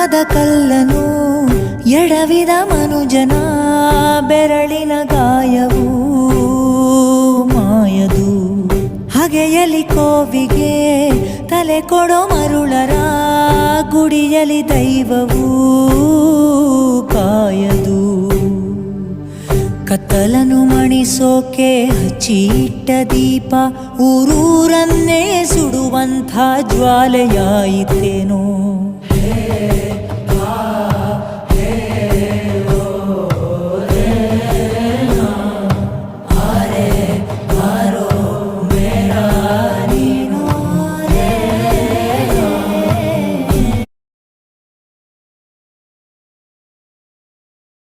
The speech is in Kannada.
ಧರ್ಮದ ಕಲ್ಲನು ಎಡವಿದ ಮನುಜನ ಬೆರಳಿನ ಗಾಯವು ಮಾಯದು. ಹಗೆಯಲಿ ಕೋವಿಗೆ ತಲೆ ಕೊಡೋ ಮರುಳರ ಗುಡಿಯಲಿ ದೈವವು ಕಾಯದು. ಕತ್ತಲನು ಮಣಿಸೋಕೆ ಹಚ್ಚಿಟ್ಟ ದೀಪ ಊರೂರನ್ನೇ ಸುಡುವಂಥ ಜ್ವಾಲೆಯಾಯಿತೇನೋ.